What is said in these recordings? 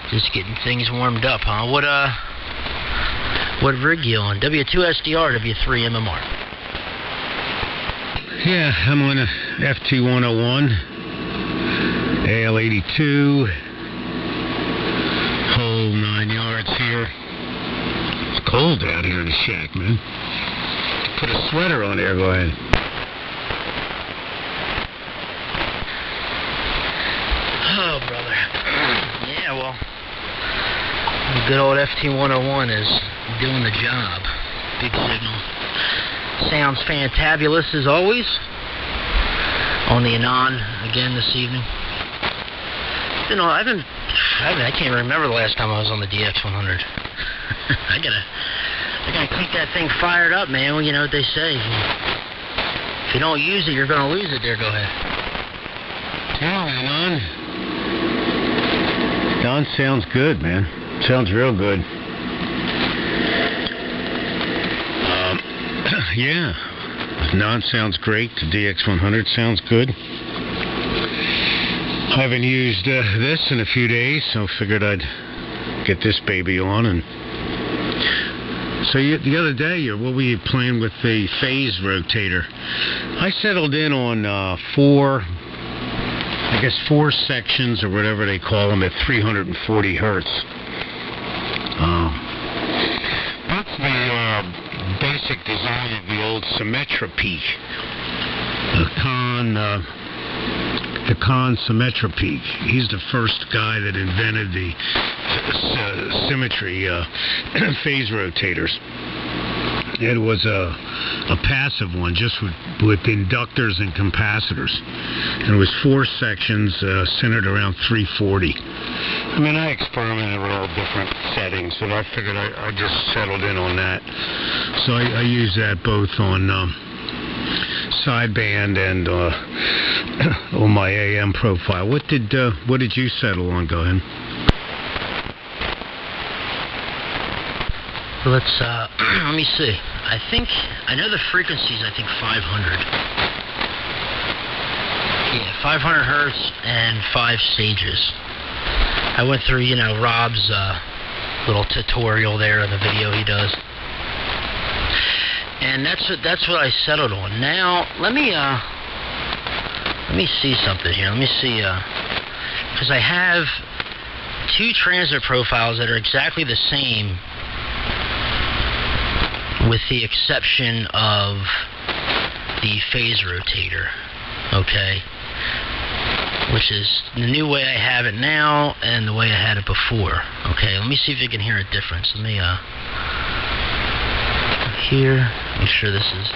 Just getting things warmed up, huh? What rig you on? W2SDR, W3MMR. Yeah, I'm on a FT101, AL82, whole 9 yards here. It's cold out here in the shack, man. Put a sweater on there, go ahead. Oh, brother. Yeah, well, the good old FT101 is doing the job. Big signal. Sounds fantabulous as always. On the Anan again this evening. I can't remember the last time I was on the DX100. I gotta keep that thing fired up, man. Well, you know what they say. If you don't use it, you're gonna lose it. There, go ahead. Yeah, Anan. Don sounds good, man. Sounds real good. Yeah. Non sounds great. The DX100 sounds good. I haven't used this in a few days, so figured I'd get this baby on. And so the other day, what were you playing with the phase rotator? I settled in on four sections or whatever they call them at 340 hertz. That's the basic design of the old Symmetra peak. The Kahn Symmetra peak. He's the first guy that invented the symmetry phase rotators. It was a passive one, just with inductors and capacitors. And it was four sections centered around 340. I mean, I experimented with all different settings, and I figured I just settled in on that. So I use that both on sideband and on my AM profile. What did you settle on? Go ahead. Let's let me see. I know the frequencies. I think 500. Yeah, 500 hertz and 5 stages. I went through, Rob's little tutorial there in the video he does, and that's what I settled on. Now let me see something here. Let me see, because I have two transmit profiles that are exactly the same, with the exception of the phase rotator, okay? Which is the new way I have it now and the way I had it before. Okay, let me see if you can hear a difference. Let me here, make sure this is.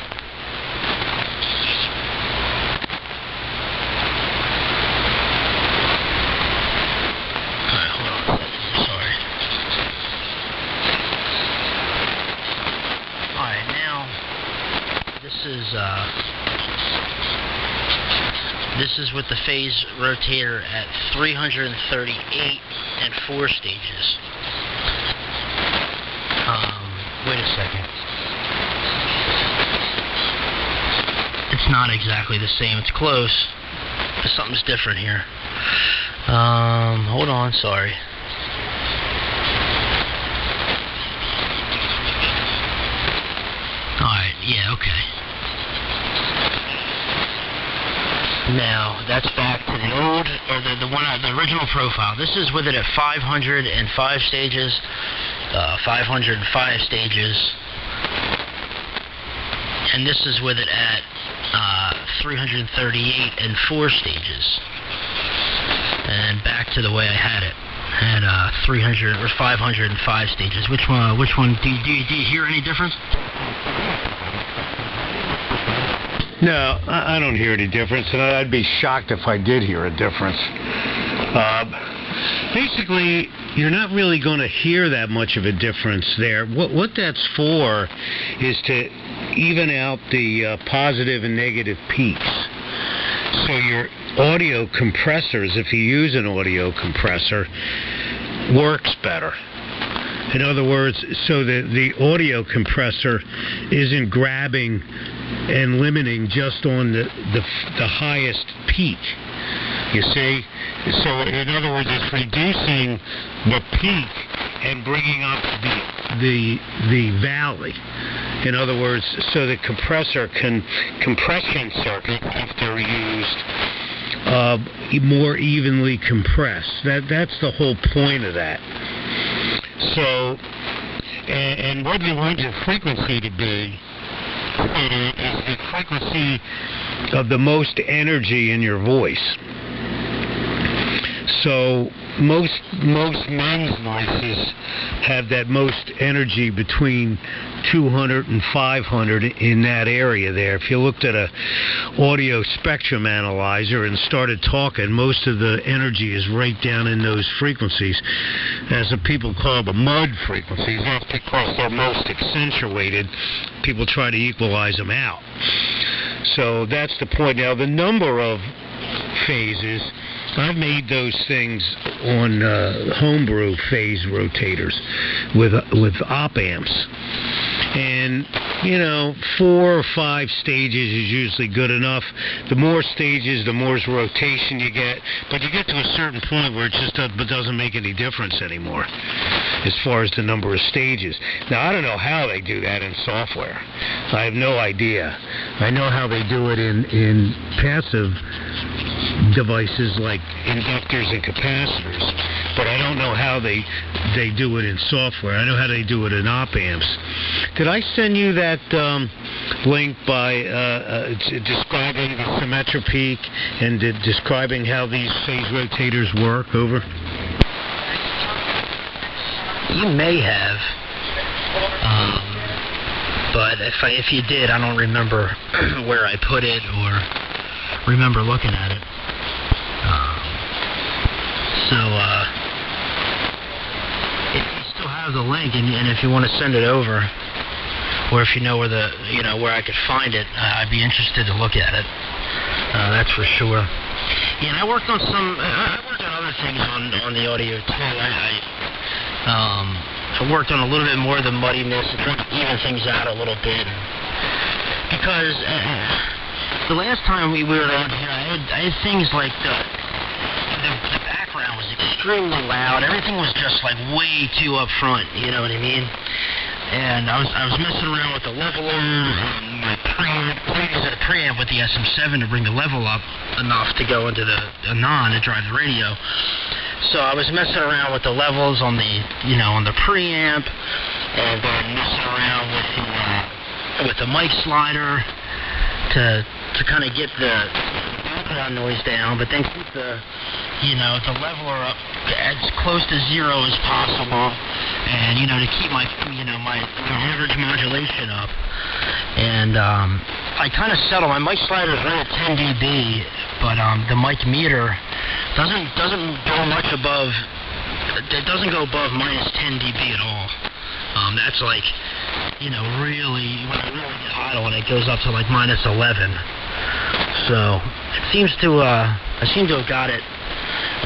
Alright, hold on a second. Sorry. Alright, now this is with the phase rotator at 338 and 4 stages. Wait a second. It's not exactly the same. It's close. But something's different here. Hold on. Sorry. Alright. Yeah, okay. Now, that's back to the old, or the original profile. This is with it at 505 stages, 505 stages, and this is with it at 338 and 4 stages. And back to the way I had it, at 300 or 505 stages. Which one? Do you hear any difference? No, I don't hear any difference, and I'd be shocked if I did hear a difference. Basically, you're not really going to hear that much of a difference there. What that's for is to even out the positive and negative peaks. So your audio compressors, if you use an audio compressor, works better. In other words, so that the audio compressor isn't grabbing and limiting just on the highest peak. You see? So in other words, it's reducing the peak and bringing up the valley. In other words, so the compression circuit, if they're used, more evenly compressed. That's the whole point of that. So, and what you want your frequency to be is the frequency of the most energy in your voice. So most men's voices have that most energy between 200 and 500 in that area there. If you looked at a audio spectrum analyzer and started talking, most of the energy is right down in those frequencies, as the people call the mud frequencies. That's because they're most accentuated. People try to equalize them out. So that's the point. Now, the number of phases, I've made those things on homebrew phase rotators with op amps. And, 4 or 5 stages is usually good enough. The more stages, the more rotation you get. But you get to a certain point where it just doesn't make any difference anymore as far as the number of stages. Now, I don't know how they do that in software. I have no idea. I know how they do it in passive devices like inductors and capacitors, but I don't know how they do it in software. I know how they do it in op amps. Did I send you that link by describing the symmetric peak and describing how these phase rotators work over? You may have, but if you did, I don't remember where I put it or remember looking at it. If you still have the link and if you want to send it over, or if you know where where I could find it, I'd be interested to look at it. That's for sure. Yeah, and I worked on other things on the audio too. I worked on a little bit more of the muddiness and trying to even things out a little bit, because the last time we were on here, I had things like the background was extremely loud. Everything was just like way too up front. You know what I mean? And I was messing around with the leveler and my preamp with the SM7 to bring the level up enough to go into the Anan to drive the radio. So I was messing around with the levels on the on the preamp, and then messing around with the mic slider to kind of get the background noise down, but then keep the leveler up as close to 0 as possible, and to keep my average modulation up. And I kind of settle. My mic slider is right at 10 dB, but the mic meter doesn't go much above. It doesn't go above minus 10 dB at all. That's like really when I really get idle, and it goes up to like minus 11. So it seems to I seem to have got it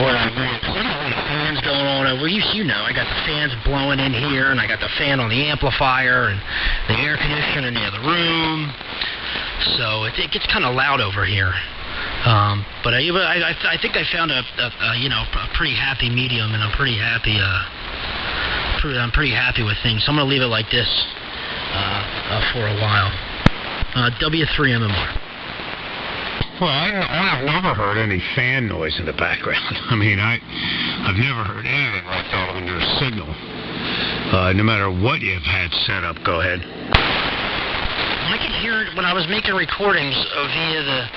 where I want. I don't have any fans going on over. I got the fans blowing in here, and I got the fan on the amplifier, and the air conditioner in the other room. So it gets kind of loud over here. But I think I found a pretty happy medium, and I'm pretty happy. I'm pretty happy with things. So I'm gonna leave it like this for a while. W3MMR. Well, I've never heard any fan noise in the background. I mean, I've never heard anything like that on your signal. No matter what you've had set up. Go ahead. I could hear it when I was making recordings via the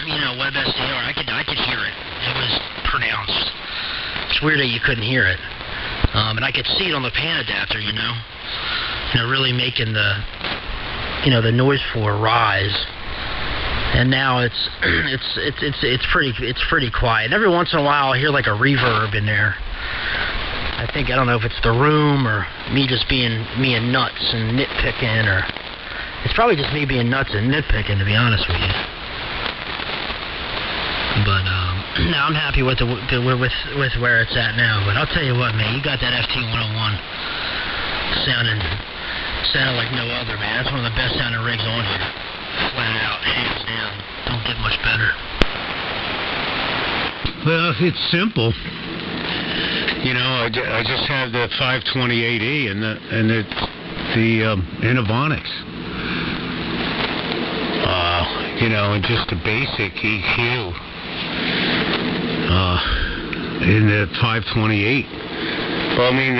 W2SDR. I could hear it. It was pronounced. It's weird that you couldn't hear it. And I could see it on the pan adapter, really making the noise floor rise. And now it's pretty quiet. And every once in a while, I hear like a reverb in there. I don't know if it's the room or me just being nuts and nitpicking, or it's probably just me being nuts and nitpicking, to be honest with you. But no, I'm happy with where it's at now. But I'll tell you what, man, you got that FT101 sounding like no other, man. That's one of the best sounding rigs on here. Flat out, hands down. Don't get much better. Well, it's simple. You know, I just have the 528E and the Innovonics. You know, and just a basic EQ in the 528. Well, I mean,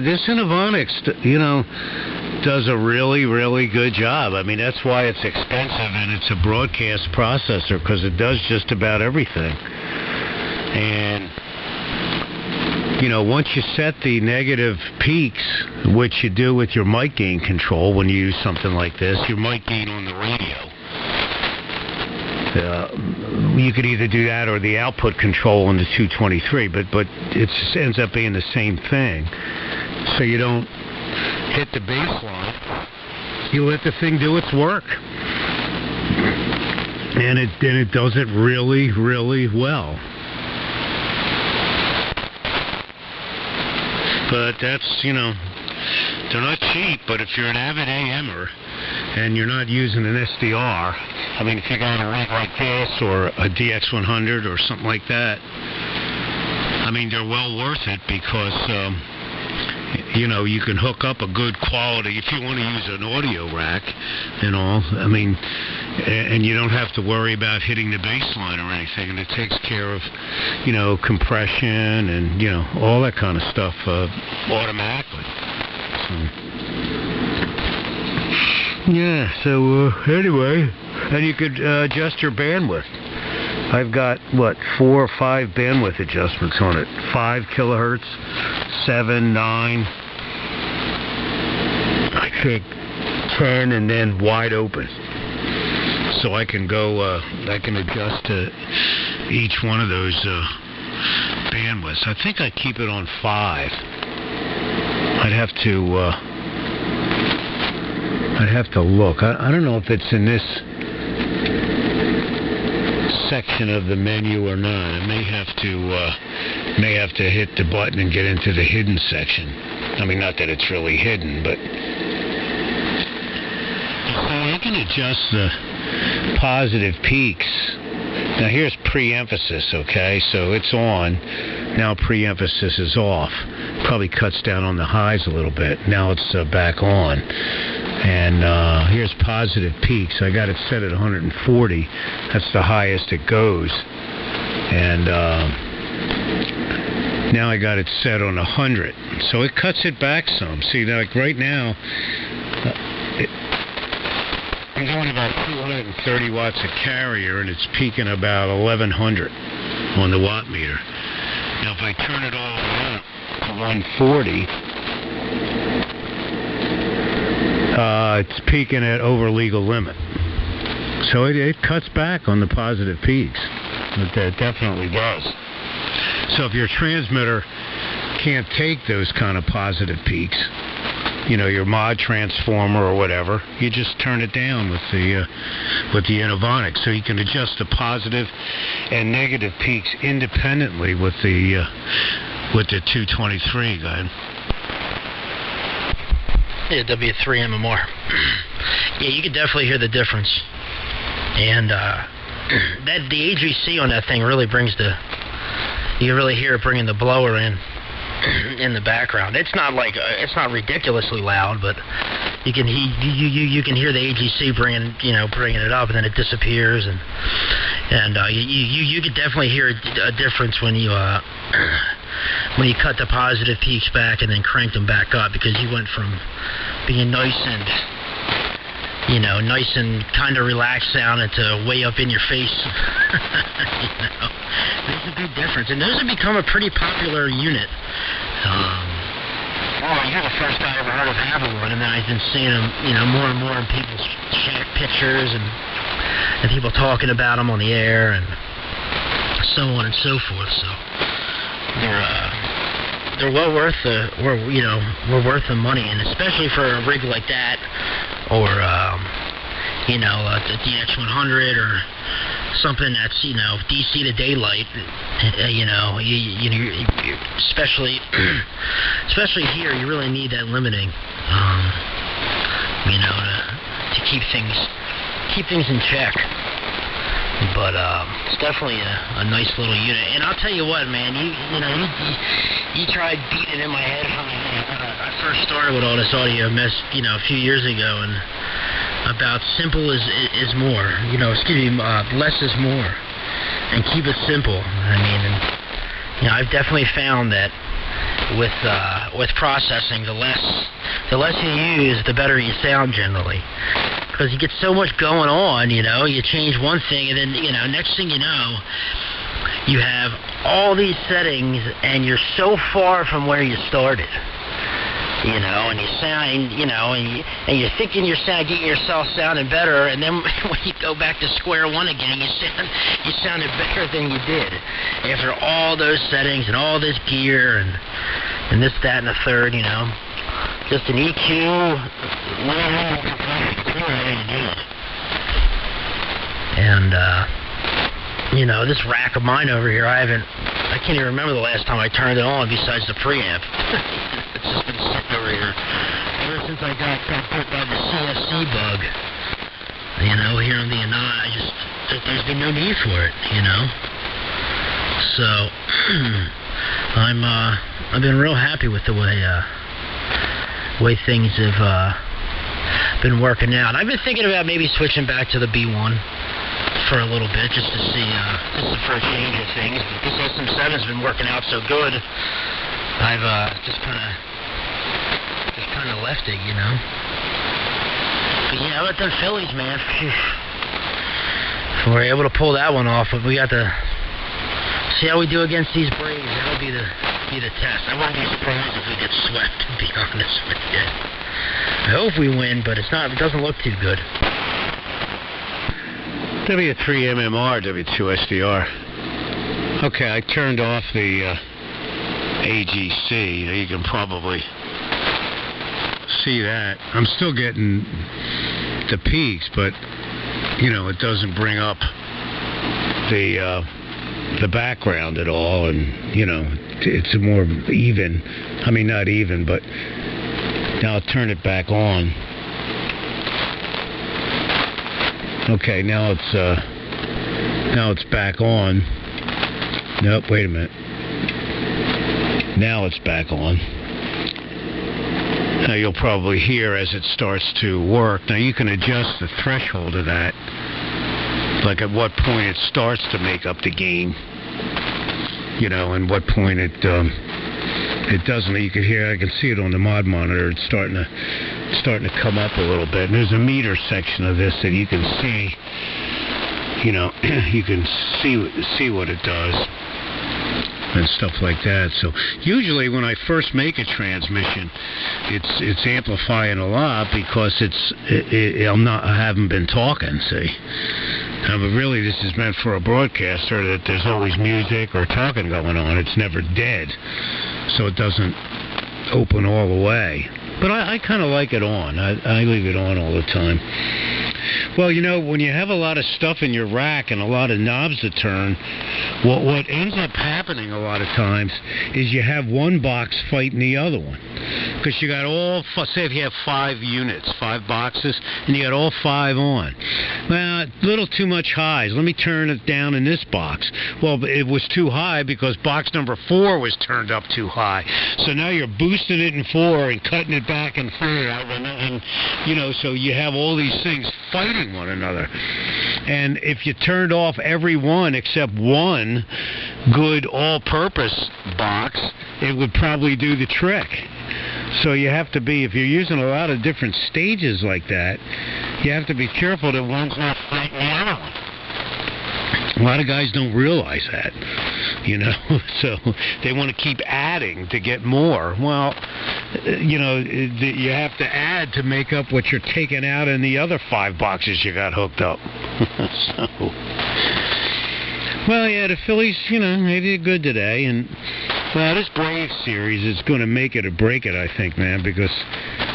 this Innovonics, you know, does a really, really good job. I mean, that's why it's expensive, and it's a broadcast processor, because it does just about everything. And, you know, once you set the negative peaks, which you do with your mic gain control when you use something like this, your mic gain on the radio, you could either do that or the output control on the 223, but it ends up being the same thing. So you don't hit the baseline. You let the thing do its work, and it does it really, really well. But that's, you know, they're not cheap, but if you're an avid AMer and you're not using an SDR, I mean, if you got a rig like this or a DX100 or something like that, I mean, they're well worth it because, you know, you can hook up a good quality, if you want to use an audio rack and all, I mean, and you don't have to worry about hitting the baseline or anything, and it takes care of, you know, compression and, you know, all that kind of stuff automatically. So anyway, and you could adjust your bandwidth. I've got, 4 or 5 bandwidth adjustments on it. 5 kilohertz, 7, 9, I think 10, and then wide open. So I can go, I can adjust to each one of those bandwidths. I think I keep it on 5. I'd have to look. I don't know if it's in this section of the menu or not. I may have to hit the button and get into the hidden section. I mean, not that it's really hidden, but so I can adjust the positive peaks. Now here's pre-emphasis, okay? So it's on. Now pre-emphasis is off. Probably cuts down on the highs a little bit. Now it's back on. And here's positive peaks. I got it set at 140. That's the highest it goes. And now I got it set on 100. So it cuts it back some. See, like right now, I'm going about 230 watts of carrier, and it's peaking about 1100 on the watt meter. Now, if I turn it all around to 140, it's peaking at over legal limit. So it cuts back on the positive peaks. It definitely does. So if your transmitter can't take those kind of positive peaks, you know, your mod transformer or whatever, you just turn it down with the Innovonics, so you can adjust the positive and negative peaks independently with the 223 guide. Yeah, W3MMR. Yeah, you can definitely hear the difference, and that the AGC on that thing really brings you can really hear it bringing the blower in the background. It's not like it's not ridiculously loud, but you can hear the AGC bringing it up, and then it disappears, and you could definitely hear a difference when you cut the positive peaks back and then cranked them back up, because you went from being nice and kind of relaxed sounding to way up in your face. There's a big difference, and those have become a pretty popular unit. You're the first I ever heard of having one, and then I've been seeing them, more and more in people's pictures and people talking about them on the air and so on and so forth. So they're well worth we're worth the money, and especially for a rig like that, or a DX100 or something that's DC to daylight. Especially here, you really need that limiting, to keep things in check. But But it's definitely a nice little unit. And I'll tell you what, man, you tried beating it in my head when I first started with all this audio mess, a few years ago, and about simple is more. Less is more, and keep it simple. I mean, I've definitely found that with processing, the less you use, the better you sound generally. Because you get so much going on, you change one thing, and then, next thing you know, you have all these settings, and you're so far from where you started. And you sound, and you're thinking you're getting yourself sounding better, and then when you go back to square one again, you sounded better than you did after all those settings and all this gear and this, that, and the third. Just an EQ. And this rack of mine over here, I can't even remember the last time I turned it on besides the preamp. It's just been sitting over here ever since I got bit by the CSC bug. Here on the Anan, there's been no need for it. So I've been real happy with the way things have been working out. I've been thinking about maybe switching back to the B1 for a little bit, just to see, for a change of things. But this SM7's been working out so good, I've just kind of left it, But yeah, with the Phillies, man, if we're able to pull that one off, but we got to see how we do against these Braves. That'll be the test. I won't be surprised if we get swept, to be honest with you. I hope we win, but it doesn't look too good. W3MMR, W2SDR. Okay, I turned off the AGC. You can probably see that. I'm still getting the peaks, but it doesn't bring up the background at all, and it's more even. I mean, not even, but now I'll turn it back on. Okay, now it's back on. Nope, wait a minute. Now it's back on. Now you'll probably hear as it starts to work. Now you can adjust the threshold of that, like at what point it starts to make up the gain, and what point it doesn't. You can hear, I can see it on the mod monitor. It's starting to come up a little bit. And there's a meter section of this that you can see. You can see what it does and stuff like that. So usually when I first make a transmission, it's amplifying a lot because I haven't been talking. See, but really this is meant for a broadcaster that there's always music or talking going on. It's never dead, so it doesn't open all the way. But I kind of like it on. I leave it on all the time. Well, when you have a lot of stuff in your rack and a lot of knobs to turn, what ends up happening a lot of times is you have one box fighting the other one. Because you got say if you have 5 units, 5 boxes, and you got all 5 on. Well, a little too much highs. Let me turn it down in this box. Well, it was too high because box number 4 was turned up too high. So now you're boosting it in 4 and cutting it back and forth. And so you have all these things fighting one another. And if you turned off every one except one good all-purpose box, it would probably do the trick. So you have to be, if you're using a lot of different stages like that, you have to be careful that one's not fighting the other one. A lot of guys don't realize that, so they want to keep adding to get more. Well, you have to add to make up what you're taking out in the other 5 boxes you got hooked up. Well, yeah, the Phillies, they did good today, and this Braves series is going to make it or break it, I think, man, because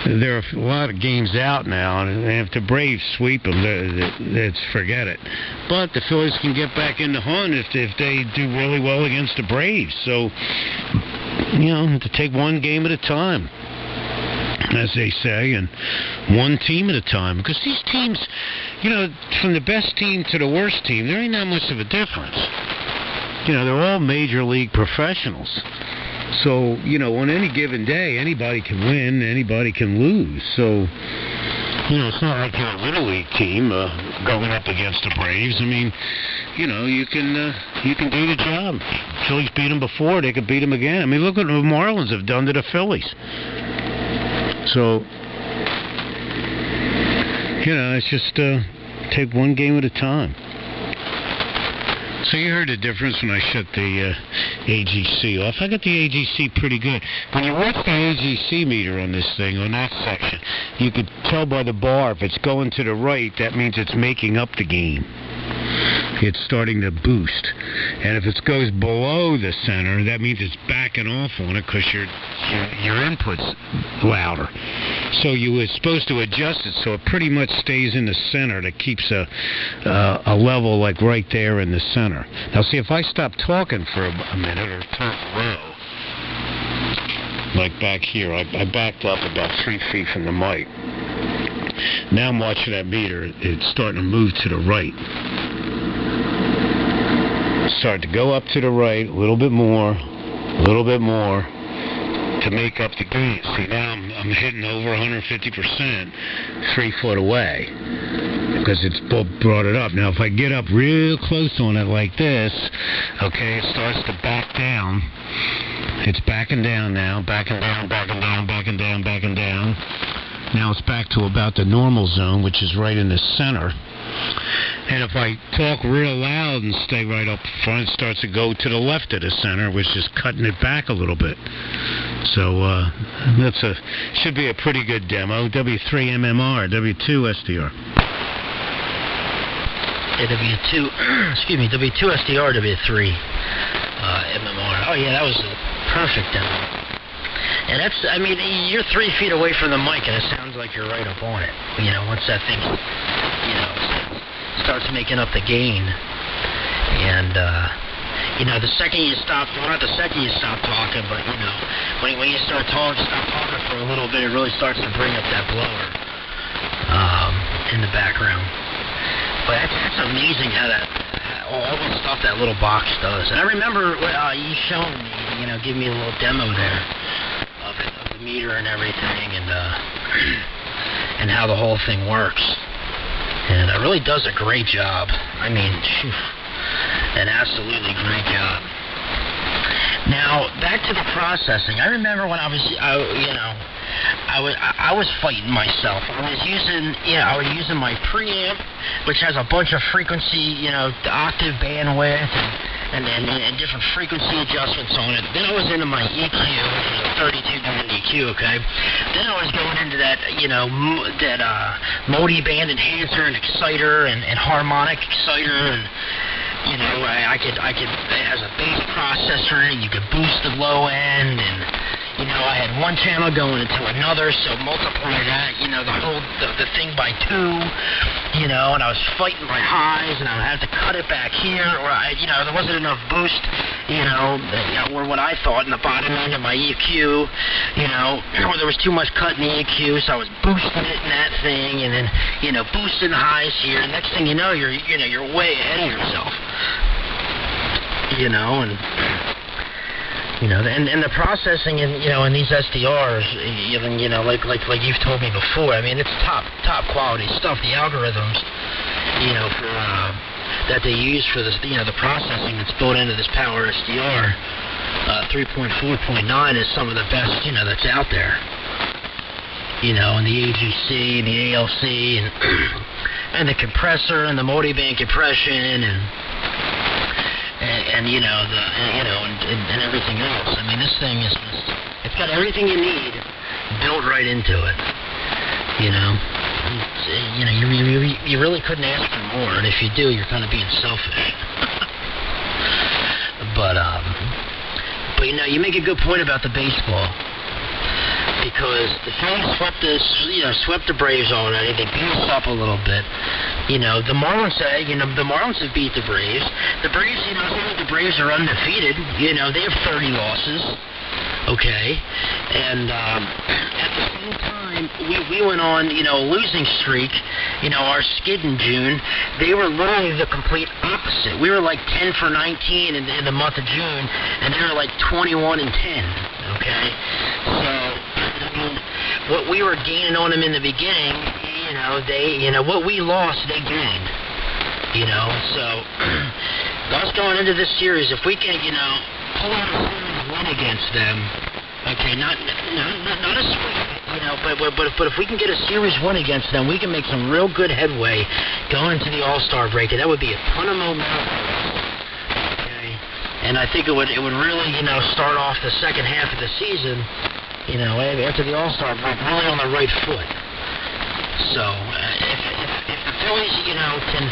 there are a lot of games out now, and if the Braves sweep them, let's forget it. But the Phillies can get back in the hunt if they do really well against the Braves. So, to take one game at a time, as they say, and one team at a time. Because these teams, you know, from the best team to the worst team, there ain't that much of a difference. You know, they're all major league professionals. So, you know, on any given day, anybody can win, anybody can lose. So, you know, it's not like you're a little league team going up against the Braves. I mean, you know, you can do the job. Phillies beat them before; they could beat them again. I mean, look what the Marlins have done to the Phillies. So, you know, it's just take one game at a time. So you heard the difference when I shut the AGC off. I got the AGC pretty good. When you watch the AGC meter on this thing, on that section, you could tell by the bar if it's going to the right, that means it's making up the game. It's starting to boost. And if it goes below the center, that means it's backing off on it because your input's louder. So you were supposed to adjust it so it pretty much stays in the center. That keeps a level like right there in the center. Now see, if I stop talking for a minute or talk low, like back here, I backed up about 3 feet from the mic. Now I'm watching that meter. It's starting to move to the right. Start to go up to the right a little bit more to make up the gain. See, now I'm hitting over 150% 3 foot away because it's brought it up. Now if I get up real close on it like this, okay, it starts to back down. It's backing down now, backing down. Now it's back to about the normal zone, which is right in the center. And if I talk real loud and stay right up front, it starts to go to the left of the center, which is cutting it back a little bit. So should be a pretty good demo. W3MMR, W2SDR. W2SDR, W3MMR. Oh yeah, that was a perfect demo. And that's, I mean, you're 3 feet away from the mic, and it sounds like you're right up on it. You know, once that thing, you know, starts making up the gain. And, you know, the second you stop, well, not the second you stop talking, but, you know, when you stop talking for a little bit, it really starts to bring up that blower in the background. But that's amazing how that, all the stuff that little box does. And I remember you showing me, you know, giving me a little demo there of the meter and everything, and how the whole thing works. And it really does a great job. I mean, an absolutely great job. Now, back to the processing. I remember when I was fighting myself. I was using my preamp, which has a bunch of frequency, you know, octave bandwidth and different frequency adjustments on it. Then I was into my EQ, which is a 32-band EQ, okay? Then I was going into that, you know, that multi-band enhancer and exciter and harmonic exciter, and you know, I could it has a bass processor, and you could boost the low end, and you know, I had one channel going into another, so multiply that, you know, the thing by 2, you know, and I was fighting my highs, and I had to cut it back here, or you know, there wasn't enough boost, you know, or what I thought in the bottom end of my EQ, you know, or there was too much cut in the EQ, so I was boosting it in that thing, and then, you know, boosting the highs here, and next thing you know, you're way ahead of yourself, you know, and you know, and the processing in, you know, in these SDRs, even, you know, like you've told me before, I mean, it's top quality stuff. The algorithms, you know, for that they use for this, you know, the processing that's built into this Power SDR 3.4.9 is some of the best, you know, that's out there. You know, and the AGC and the ALC and the compressor and the multi-band compression and you know, and everything else. I mean, this thing is just, it's got everything you need built right into it. You know, you know, you really couldn't ask for more, and if you do, you're kind of being selfish. But you know, you make a good point about the baseball, because the Phillies swept the Braves already. They beat us up a little bit. You know, the Marlins have beat the Braves. The Braves, you know, the Braves are undefeated. You know, they have 30 losses. Okay, and at the same time, we went on, you know, a losing streak. You know, our skid in June, they were literally the complete opposite. We were like 10 for 19 in the month of June, and they were like 21 and 10. Okay, so I mean, what we were gaining on them in the beginning, what we lost, they gained. You know, so us going into this series, if we can, you know, pull out a series win against them, okay, not a sweep, you know, but if we can get a series win against them, we can make some real good headway going into the All-Star break, and that would be a ton of momentum. Okay, and I think it would really, you know, start off the second half of the season, you know, after the All-Star break, really on the right foot. So if the Phillies, you know, can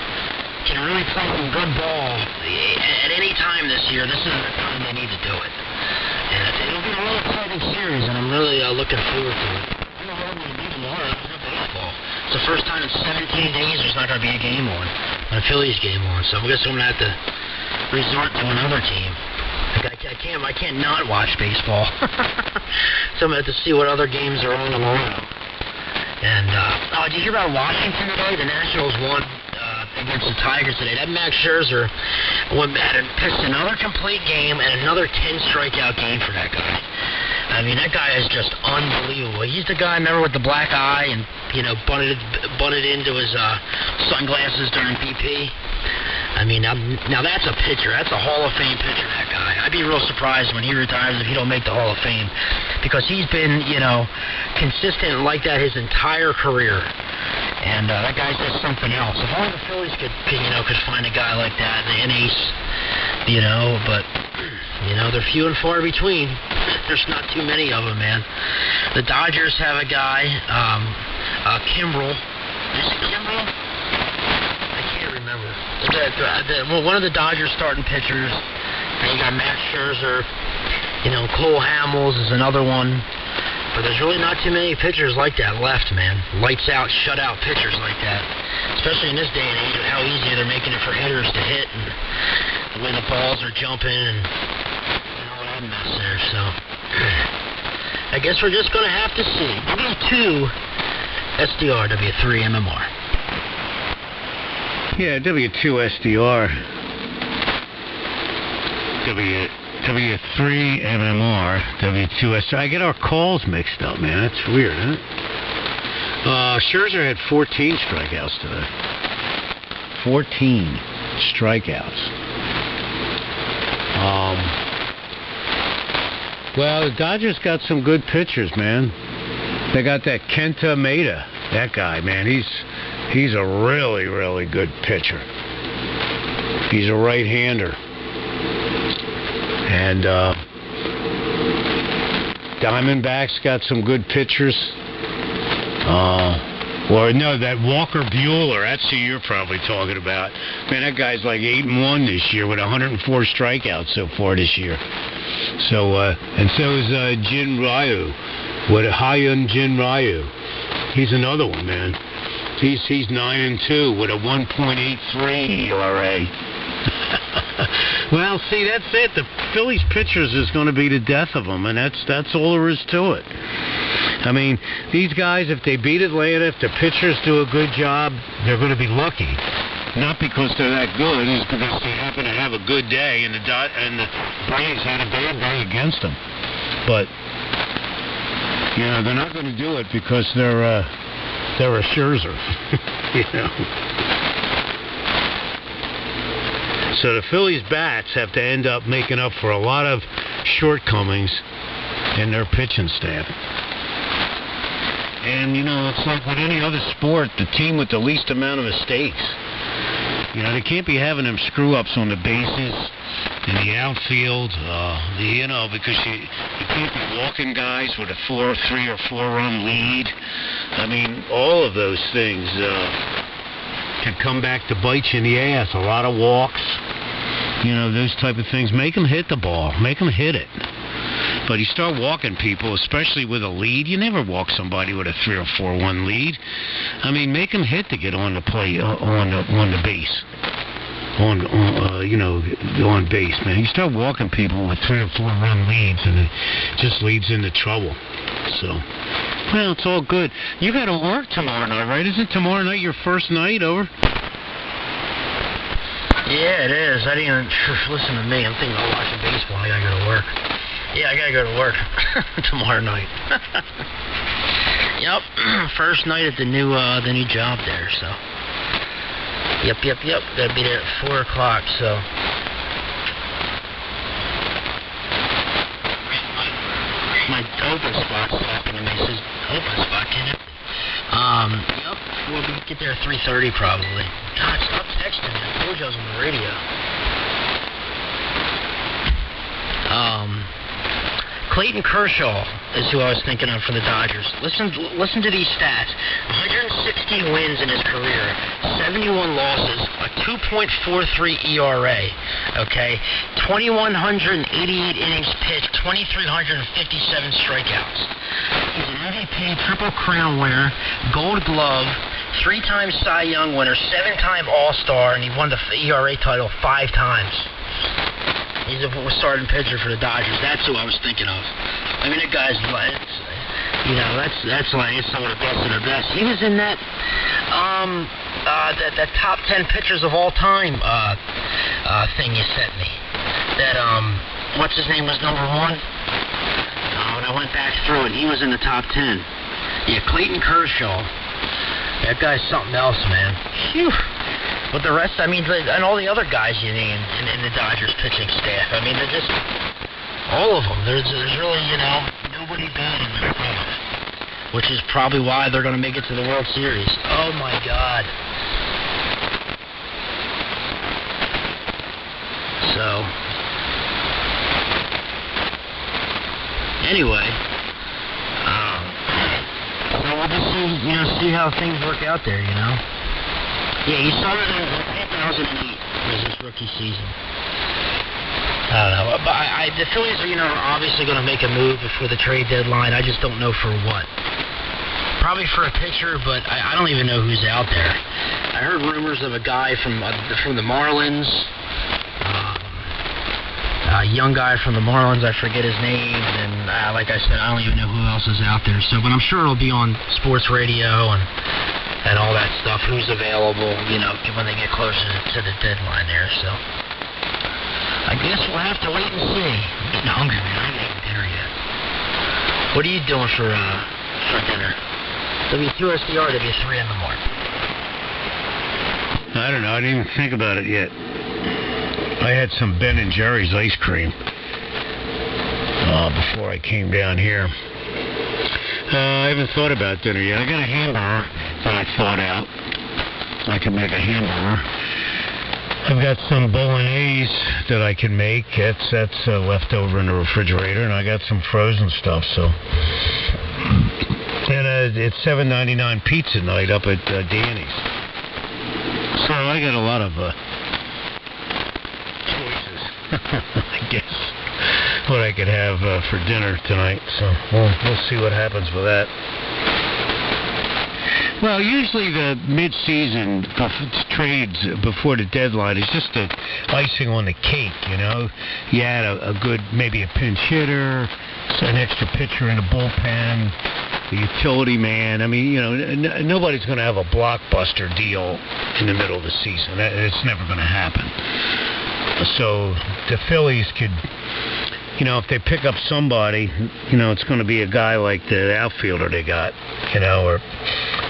really play some good ball at any time this year, this is the time they need to do it. And it'll be a really exciting series, and I'm really looking forward to it. I don't know what I'm going to do tomorrow. There's no baseball. It's the first time in 17 days there's not going to be a game on, a Phillies game on. So I guess I'm going to have to resort to another team. I can't not watch baseball. So I'm going to have to see what other games are on tomorrow. And, did you hear about Washington today? The Nationals won against the Tigers today. That Max Scherzer pitched another complete game and another 10-strikeout game for that guy. I mean, that guy is just unbelievable. He's the guy, remember, with the black eye and, you know, bunted into his sunglasses during BP. I mean, now that's a pitcher. That's a Hall of Fame pitcher, that guy. I'd be real surprised when he retires if he don't make the Hall of Fame, because he's been, you know, consistent like that his entire career. And that guy's just something else. If only the Phillies could find a guy like that, an ace, you know, but, you know, they're few and far between. There's not too many of them, man. The Dodgers have a guy, Kimbrel. Is it Kimbrel? I can't remember. One of the Dodgers starting pitchers. And you got Max Scherzer. You know, Cole Hamels is another one. But there's really not too many pitchers like that left, man. Lights out, shutout pitchers like that. Especially in this day and age with how easy they're making it for hitters to hit and the way the balls are jumping and all that mess there. So I guess we're just going to have to see. W2SDR, W3MMR. Yeah, W2SDR. W3MMR, W2SDR. I get our calls mixed up, man. That's weird, huh? Scherzer had 14 strikeouts today. 14 strikeouts. Well, the Dodgers got some good pitchers, man. They got that Kenta Maeda. That guy, man, he's a really, really good pitcher. He's a right-hander. And Diamondbacks got some good pitchers. That Walker Buehler, that's who you're probably talking about. Man, that guy's like 8-1 this year with 104 strikeouts so far this year. So, and so is Jin Ryu, with Hyun Jin Ryu. He's another one, man. He's 9-2 with a 1.83 ERA. Well, see, that's it. The Phillies pitchers is going to be the death of them, and that's all there is to it. I mean, these guys, if they beat Atlanta, if the pitchers do a good job, they're going to be lucky. Not because they're that good, it's because they happen to have a good day, and the Braves had a bad day against them. But, you know, they're not going to do it because they're a Scherzer, you know. So the Phillies bats have to end up making up for a lot of shortcomings in their pitching staff. And, you know, it's like with any other sport, the team with the least amount of mistakes. You know, they can't be having them screw-ups on the bases, in the outfield, you know, because you can't be walking guys with a 3 or 4 run lead. I mean, all of those things can come back to bite you in the ass. A lot of walks, you know, those type of things. Make them hit the ball. Make them hit it. But you start walking people, especially with a lead. You never walk somebody with a 3 or 4 1 lead. I mean, make them hit to get on the play, on the base. On base, man. You start walking people with 3 or 4 run leads, and it just leads into trouble. So Well, it's all good. You got to work tomorrow night, right? Isn't tomorrow night your first night over? Yeah, it is. I didn't listen to me. I'm thinking about watching baseball. I gotta go to work. Yeah, I gotta go to work tomorrow night. Yep, first night at the new job there. So. Yep. Gotta be there at 4 o'clock. So. My open spot's talking to me. It says open spot, can it? Yep. We'll get there at 3:30 probably. God, stop texting me. I told you I was on the radio. Clayton Kershaw is who I was thinking of for the Dodgers. Listen to these stats. 116 wins in his career, 71 losses, a 2.43 ERA, okay? 2,188 innings pitched, 2,357 strikeouts. He's an MVP, Triple Crown winner, Gold Glove, 3-time Cy Young winner, 7-time All-Star, and he won the ERA title 5 times. He's a starting pitcher for the Dodgers. That's who I was thinking of. I mean, that guy's, that's like some of the best of the best. He was in that top 10 pitchers of all time thing you sent me. That what's his name was number 1? When I went back through it, he was in the top 10. Yeah, Clayton Kershaw. That guy's something else, man. Phew. But the rest, I mean, and all the other guys you named in the Dodgers pitching staff, I mean, they're just, all of them. There's really, nobody bad in their staff. Which is probably why they're going to make it to the World Series. Oh, my God. So, anyway, so we'll just see how things work out there, Yeah, he started in 2008 was his rookie season. I don't know, but the Phillies are obviously going to make a move before the trade deadline. I just don't know for what. Probably for a pitcher, but I don't even know who's out there. I heard rumors of a guy from the Marlins, a young guy from the Marlins. I forget his name, and like I said, I don't even know who else is out there. So, but I'm sure it'll be on sports radio and all that stuff, who's available, when they get closer to the deadline there, so. I guess we'll have to wait and see. I'm getting hungry, man. I haven't eaten dinner yet. What are you doing for dinner? W2SDR, W3MMR? I don't know. I didn't even think about it yet. I had some Ben & Jerry's ice cream before I came down here. I haven't thought about dinner yet. I got a hamburger that I thought out. I can make a hamburger. I've got some bolognese that I can make. That's left over in the refrigerator, and I got some frozen stuff. So, and it's $7.99 pizza night up at Danny's. So I got a lot of choices, I guess, what I could have for dinner tonight. So we'll see what happens with that. Well, usually the mid-season trades before the deadline is just the icing on the cake, You add a good, maybe a pinch hitter, an extra pitcher in the bullpen, the utility man. I mean, nobody's going to have a blockbuster deal in the middle of the season. It's never going to happen. So the Phillies could, if they pick up somebody, it's going to be a guy like the outfielder they got, or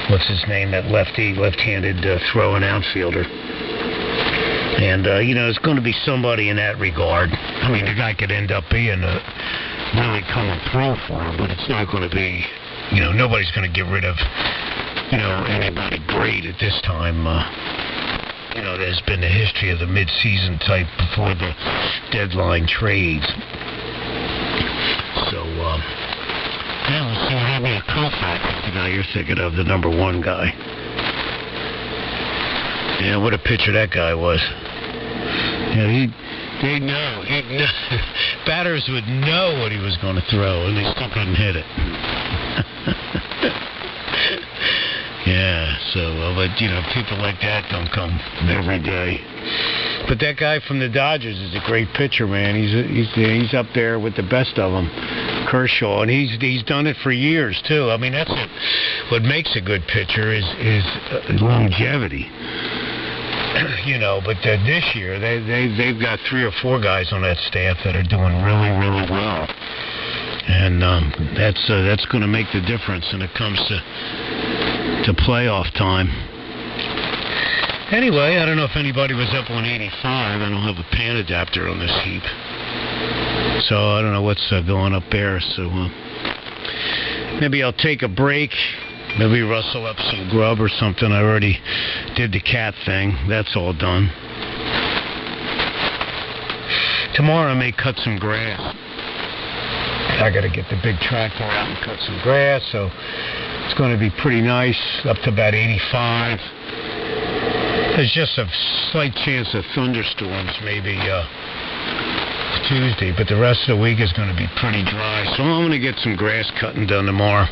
what's his name, that left-handed throwing outfielder. And, it's going to be somebody in that regard. I mean, the guy could end up being a really coming through for him, but it's not going to be, nobody's going to get rid of, anybody great at this time. There's been a history of the mid-season type before the deadline trades. So, let's see what happened to Koufax, the guy you're thinking of, the number 1 guy. Yeah, what a pitcher that guy was. Yeah, batters would know what he was going to throw, and they still couldn't hit it. Yeah, so, but, people like that don't come every day. But that guy from the Dodgers is a great pitcher, man. He's up there with the best of them. Kershaw, and he's done it for years too. I mean, that's what makes a good pitcher is longevity. You know, but this year they've got 3 or 4 guys on that staff that are doing really, really well, and that's going to make the difference when it comes to playoff time. Anyway, I don't know if anybody was up on 85. I don't have a pan adapter on this heap, so I don't know what's going up there. So maybe I'll take a break. Maybe rustle up some grub or something. I already did the cat thing. That's all done. Tomorrow I may cut some grass. I got to get the big tractor out and cut some grass, so it's going to be pretty nice, up to about 85. There's just a slight chance of thunderstorms maybe Tuesday, but the rest of the week is going to be pretty dry. So I'm going to get some grass cutting done tomorrow.